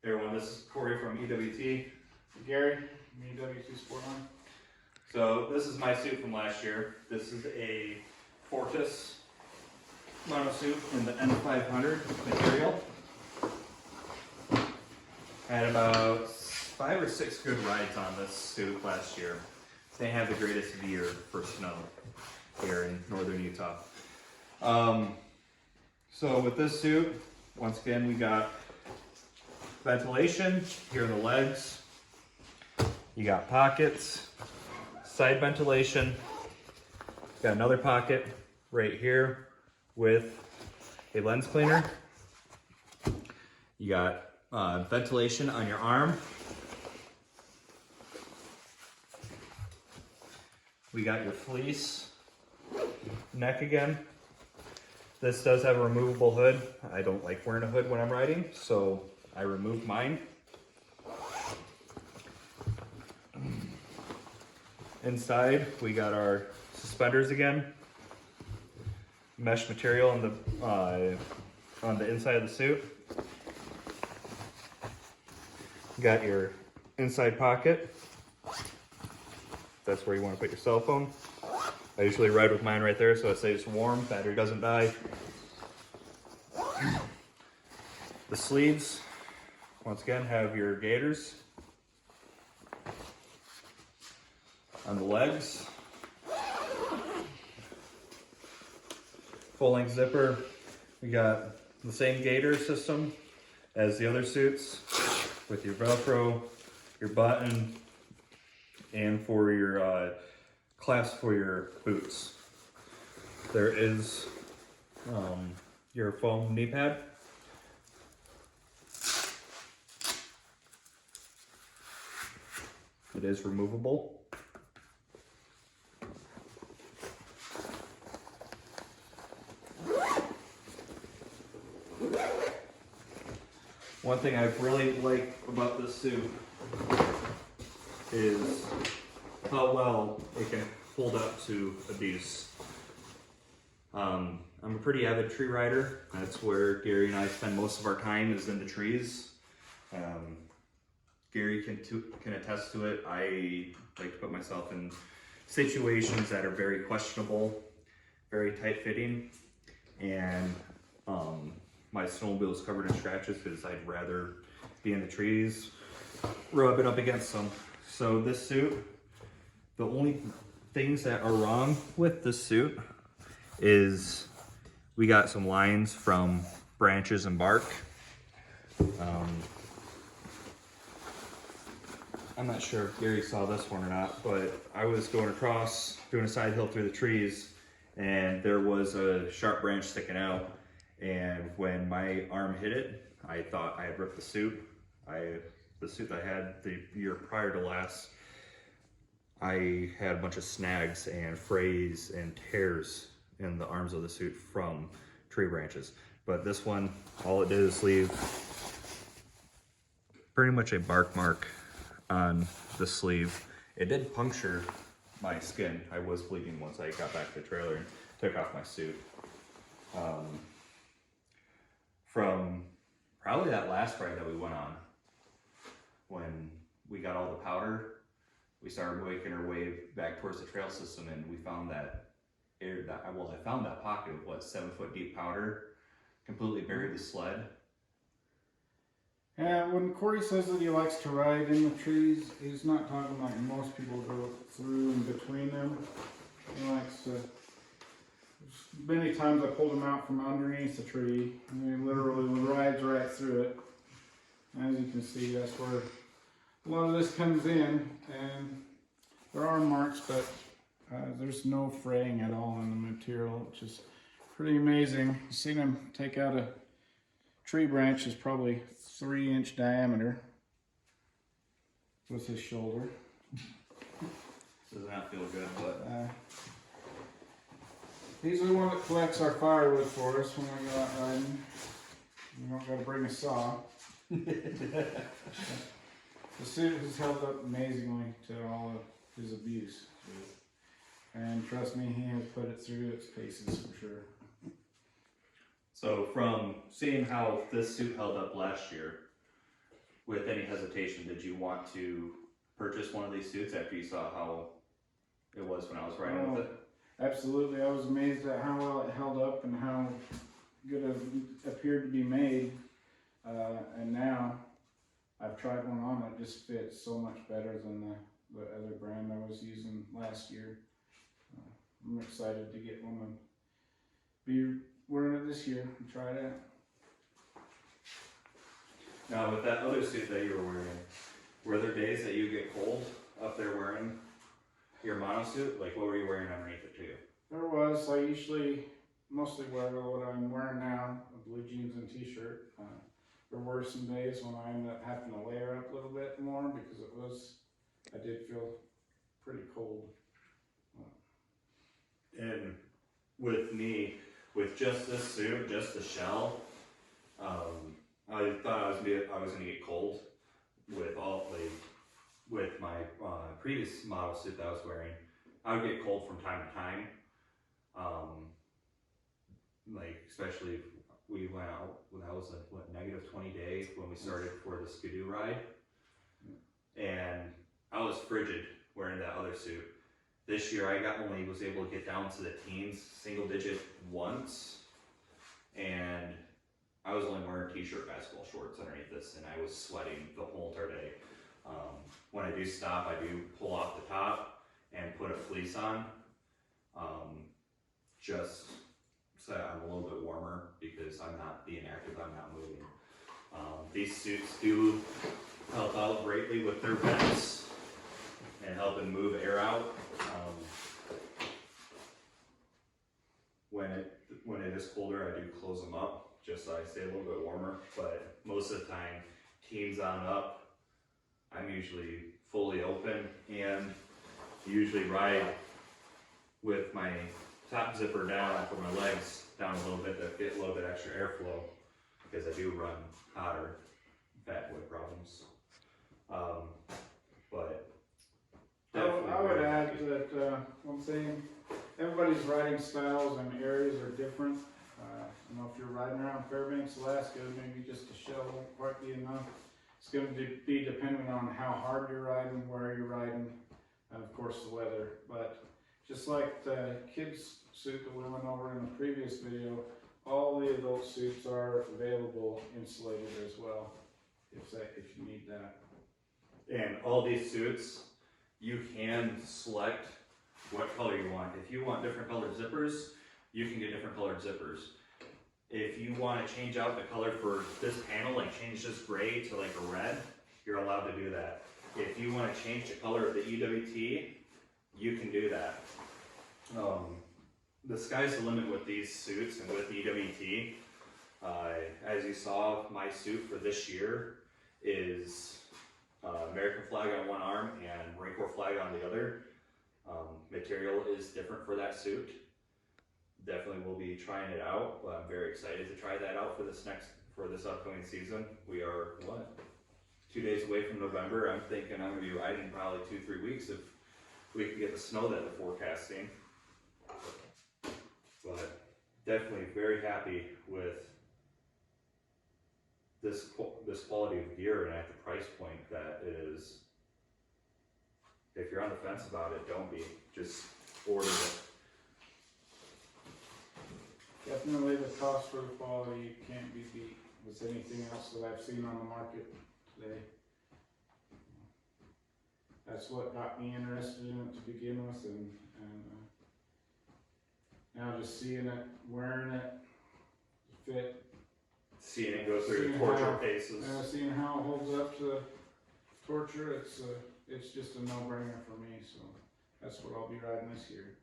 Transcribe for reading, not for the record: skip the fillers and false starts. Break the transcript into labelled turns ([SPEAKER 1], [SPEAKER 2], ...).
[SPEAKER 1] Hey everyone, this is Corey from EWT.
[SPEAKER 2] Gary from EWT Sportline.
[SPEAKER 1] So this is my suit from last year. This is a Fortis mono suit in the N500 material. I had about 5 or 6 good rides on this suit last year. They had the greatest of the year for snow here in northern Utah. So with this suit, once again, we got ventilation here in the legs. You got pockets, side ventilation. Got another pocket right here with a lens cleaner. You got ventilation on your arm. We got your fleece neck again. This does have a removable hood. I don't like wearing a hood when I'm riding, so I removed mine. Inside, we got our suspenders again. Mesh material on the inside of the suit. You got your inside pocket. That's where you want to put your cell phone. I usually ride with mine right there so it stays warm, battery doesn't die. The sleeves, once again, have your gaiters. On the legs, full length zipper. We got the same gaiter system as the other suits with your Velcro, your button, and for your clasp for your boots. There is your foam knee pad. It is removable. One thing I really like about this suit is how well it can hold up to abuse. I'm a pretty avid tree rider. That's where Gary and I spend most of our time, is in the trees. Gary can attest to it. I like to put myself in situations that are very questionable, very tight-fitting, and my snowmobile is covered in scratches because I'd rather be in the trees, rub it up against them. So this suit, the only things that are wrong with this suit is we got some lines from branches and bark. I'm not sure if Gary saw this one or not, but I was going across, doing a side hill through the trees, and there was a sharp branch sticking out. And when my arm hit it, I thought I had ripped the suit. The suit that I had the year prior to last, I had a bunch of snags and frays and tears in the arms of the suit from tree branches. But this one, all it did is leave pretty much a bark mark on the sleeve. It did puncture my skin. I was bleeding once I got back to the trailer and took off my suit. From probably that last ride that we went on, when we got all the powder, we started making our way back towards the trail system, and we found that I found that pocket of 7-foot deep powder completely buried the sled.
[SPEAKER 2] And when Corey says that he likes to ride in the trees, he's not talking like most people go through and between them. He likes to. Many times I pulled him out from underneath the tree, and he literally rides right through it. As you can see, that's where a lot of this comes in, and there are marks, but there's no fraying at all in the material, which is pretty amazing. You've seen him take out a tree branch is probably 3-inch diameter with his shoulder.
[SPEAKER 1] Does not feel good, but
[SPEAKER 2] he's the one that collects our firewood for us when we go out riding. We don't got to bring a saw. The suit has held up amazingly to all of his abuse. And trust me, he has put it through its paces for sure.
[SPEAKER 1] So from seeing how this suit held up last year, with any hesitation, did you want to purchase one of these suits after you saw how it was when I was riding with it?
[SPEAKER 2] Absolutely. I was amazed at how well it held up and how good it appeared to be made. And now I've tried one on. It just fits so much better than the other brand I was using last year. I'm excited to get one and be wearing it this year and try it out.
[SPEAKER 1] Now, with that other suit that you were wearing, were there days that you get cold up there wearing your mono suit? Like, what were you wearing underneath it too?
[SPEAKER 2] There was. I usually mostly wear what I'm wearing now, blue jeans and t-shirt. There were some days when I ended up having to layer up a little bit more because I did feel pretty cold.
[SPEAKER 1] And with me, with just this suit, just the shell, I thought I was gonna get cold with my previous model suit that I was wearing. I would get cold from time to time, like especially if we went out. That was a -20 day when we started for the skidoo ride, and I was frigid wearing that other suit. This year I only was able to get down to the teens, single digit once, and I was only wearing t-shirt, basketball shorts underneath this, and I was sweating the whole entire day. When I do stop, I do pull off the top and put a fleece on, just so I'm a little bit warmer because I'm not being active, I'm not moving. These suits do help out greatly with their vents and helping move air out. When it is colder, I do close them up just so I stay a little bit warmer. But most of the time, teams on up, I'm usually fully open and usually ride with my top zipper down for my legs down a little bit to get a little bit extra airflow because I do run hotter, fat boy problems. But
[SPEAKER 2] I would add that one thing, everybody's riding styles and areas are different. You know, if you're riding around Fairbanks, Alaska, maybe just a shell won't quite be enough. It's going to be dependent on how hard you're riding, where you're riding, and of course the weather. But just like the kids suit that we went over in the previous video, all the adult suits are available insulated as well, if you need that.
[SPEAKER 1] And all these suits, you can select what color you want. If you want different colored zippers, you can get different colored zippers. If you want to change out the color for this panel, like change this gray to like a red, you're allowed to do that. If you want to change the color of the EWT, you can do that. The sky's the limit with these suits and with EWT. As you saw, my suit for this year is American flag on one arm and Marine Corps flag on the other. Material is different for that suit. Definitely will be trying it out, but I'm very excited to try that out for this upcoming season. We are 2 days away from November. I'm thinking I'm gonna be riding probably 2-3 weeks if we can get the snow that they're forecasting. But definitely very happy with this quality of gear and at the price point that it is. If you're on the fence about it, don't be. Just order it.
[SPEAKER 2] Definitely the cost for the quality can't be beat with anything else that I've seen on the market today. That's what got me interested in it to begin with, and now just seeing it, wearing it, fit.
[SPEAKER 1] Seeing it go through torture paces.
[SPEAKER 2] Seeing how it holds up to torture, it's just a no-brainer for me, so that's what I'll be riding this year.